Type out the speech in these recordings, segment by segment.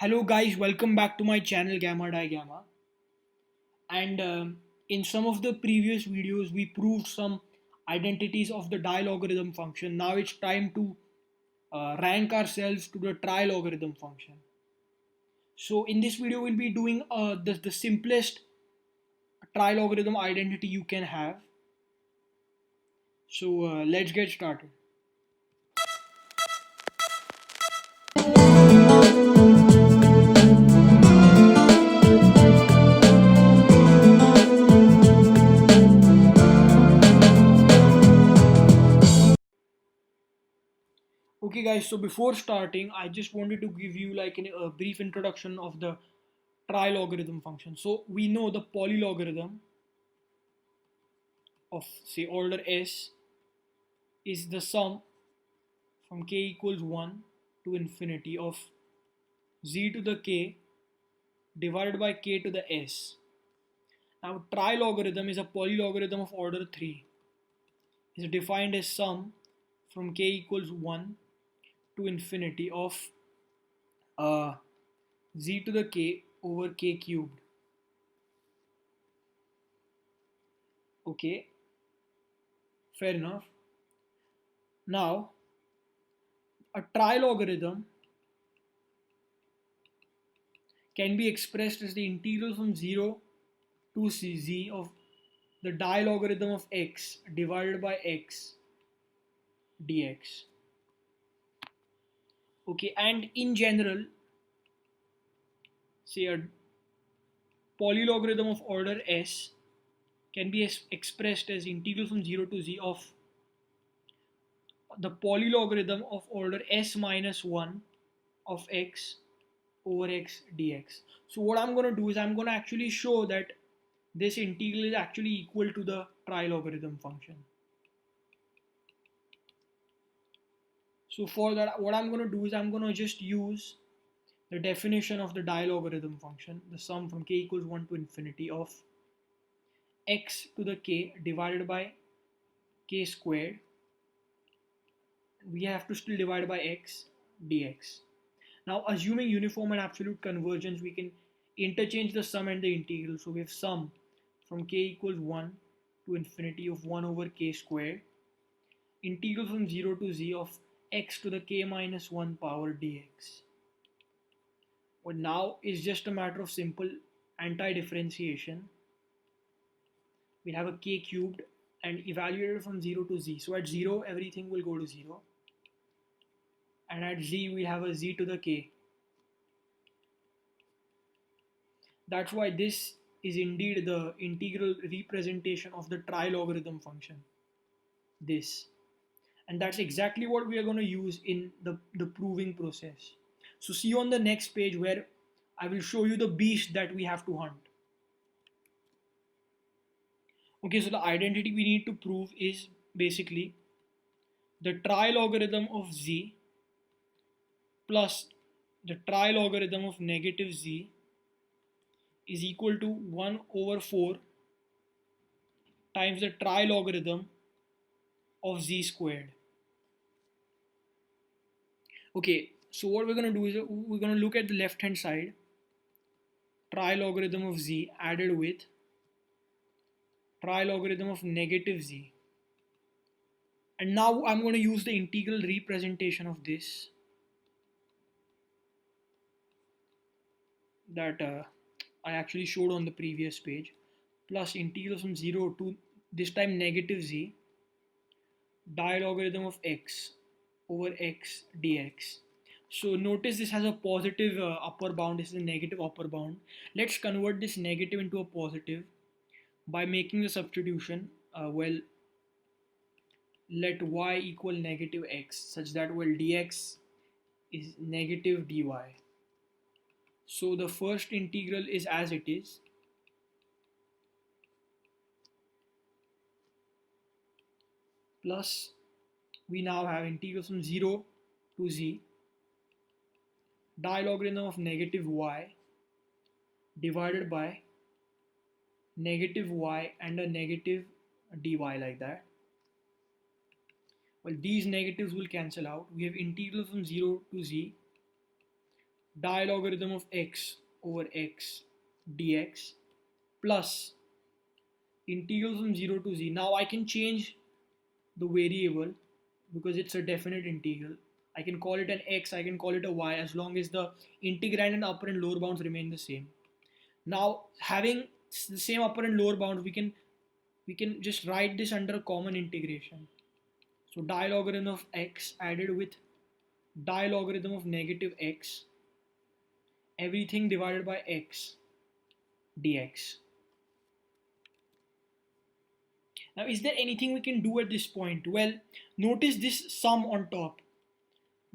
Hello guys, welcome back to my channel Gamma Di Gamma. And in some of the previous videos, we proved some identities of the dilogarithm function. Now it's time to rank ourselves to the trilogarithm function. So in this video, we'll be doing the simplest trilogarithm identity you can have. So let's get started. Okay guys, so before starting, I just wanted to give you like a brief introduction of the trilogarithm function. So we know the polylogarithm of say order s is the sum from k equals 1 to infinity of z to the k divided by k to the s. Now trilogarithm is a polylogarithm of order 3. It is defined as sum from k equals 1 to infinity of uh, z to the k over k cubed. Okay, fair enough. Now a trilogarithm can be expressed as the integral from 0 to z of the dilogarithm of x divided by x dx. Okay, and in general, say a polylogarithm of order s can be expressed as integral from 0 to z of the polylogarithm of order s minus 1 of x over x dx. So what I'm going to do is I'm going to actually show that this integral is actually equal to the trilogarithm function. So for that, what I'm going to do is I'm going to just use the definition of the dilogarithm function, the sum from k equals 1 to infinity of x to the k divided by k squared. We have to still divide by x dx. Now assuming uniform and absolute convergence, we can interchange the sum and the integral. So we have sum from k equals 1 to infinity of 1 over k squared, integral from 0 to z of x to the k minus 1 power dx. Well, now it's just a matter of simple anti-differentiation. We'll have a k cubed and evaluated from 0 to z. So at 0, everything will go to 0. And at z, we have a z to the k. That's why this is indeed the integral representation of the trilogarithm function. This. And that's exactly what we are going to use in the proving process. So see you on the next page where I will show you the beast that we have to hunt. Okay, so the identity we need to prove is basically the trilogarithm of z plus the trilogarithm of negative z is equal to 1 over 4 times the trilogarithm of z squared. Okay, so what we're going to do is we're going to look at the left hand side, trilogarithm of z added with trilogarithm of negative z. And now I'm going to use the integral representation of this that I actually showed on the previous page, plus integral from 0 to this time negative z dilogarithm of x over x dx. So notice this has a positive upper bound, this is a negative upper bound. Let's convert this negative into a positive by making the substitution. Well, let y equal negative x such that well dx is negative dy. So the first integral is as it is, plus we now have integral from 0 to z dilogarithm of negative y divided by negative y and a negative dy like that. Well, these negatives will cancel out. We have integral from 0 to z dilogarithm of x over x dx plus integral from 0 to z. Now I can change the variable because it's a definite integral. I can call it an x, I can call it a y, as long as the integrand and upper and lower bounds remain the same. Now having the same upper and lower bounds, we can just write this under common integration. So dilogarithm of x added with dilogarithm of negative x, everything divided by x dx. Now, is there anything we can do at this point? Well, notice this sum on top.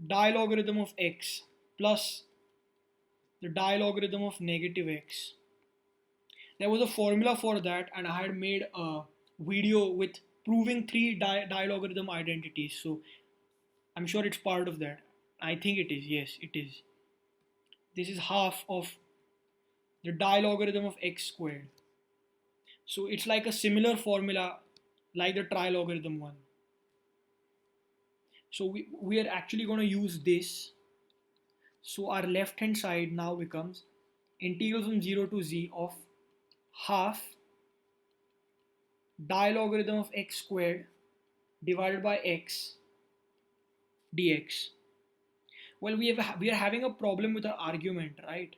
Dilogarithm of x plus the dilogarithm of negative x. There was a formula for that, and I had made a video with proving three dilogarithm identities. So I'm sure it's part of that. I think it is. Yes, it is. This is half of the dilogarithm of x squared. So it's like a similar formula like the trilogarithm one. So we are actually going to use this. So our left hand side now becomes integral from 0 to z of half dilogarithm of x squared divided by x dx. Well, we are having a problem with our argument, right?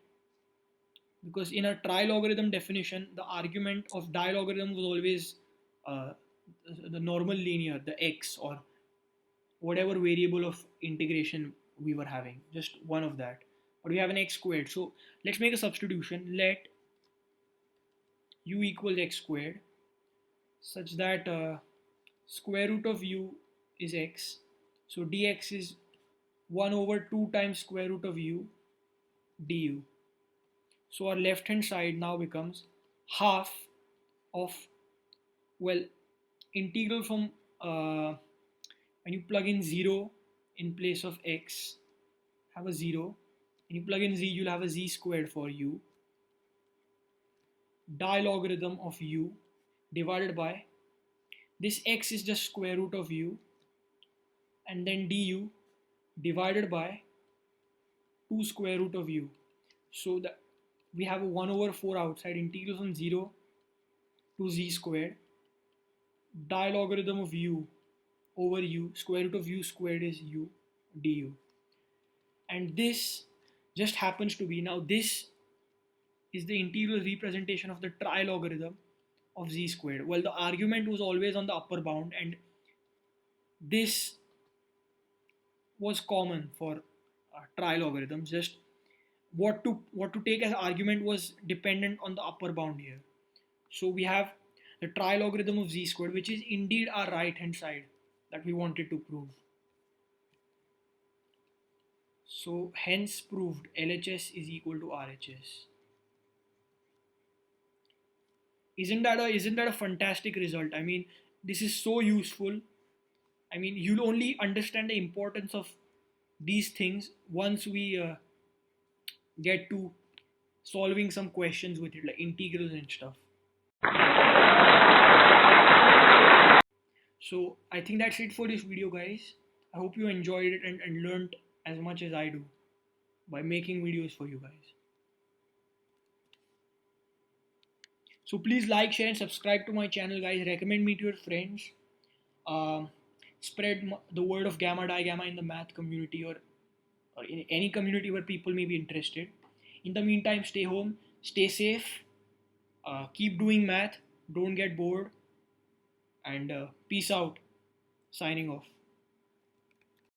Because in a trilogarithm definition, the argument of dilogarithm was always uh, the normal linear, the x, or whatever variable of integration we were having, just one of that. But we have an x squared. So let's make a substitution. Let u equals x squared such that square root of u is x. So dx is 1 over 2 times square root of u du. So our left hand side now becomes half of, well, integral from when you plug in 0 in place of x, have a 0, and you plug in z, you'll have a z squared for u, dilogarithm of u divided by this x is just square root of u, and then du divided by 2 square root of u. So that we have a 1 over 4 outside, integral from 0 to z squared, dilogarithm of u over u, square root of u squared is u du. And this just happens to be, now this is the integral representation of the trilogarithm of z squared. Well, the argument was always on the upper bound, and this was common for trilogarithms. Just what to take as argument was dependent on the upper bound here. So we have the trilogarithm of z squared, which is indeed our right hand side that we wanted to prove. So hence proved LHS is equal to RHS. Isn't that a fantastic result? I mean, this is so useful. I mean, you'll only understand the importance of these things once we get to solving some questions with it, like integrals and stuff. So I think that's it for this video, guys. I hope you enjoyed it and learned as much as I do by making videos for you guys. So please like, share, and subscribe to my channel, guys. Recommend me to your friends. Spread the word of Gamma Di Gamma in the math community, or in any community where people may be interested. In the meantime, stay home, stay safe, keep doing math, don't get bored, and peace out. Signing off.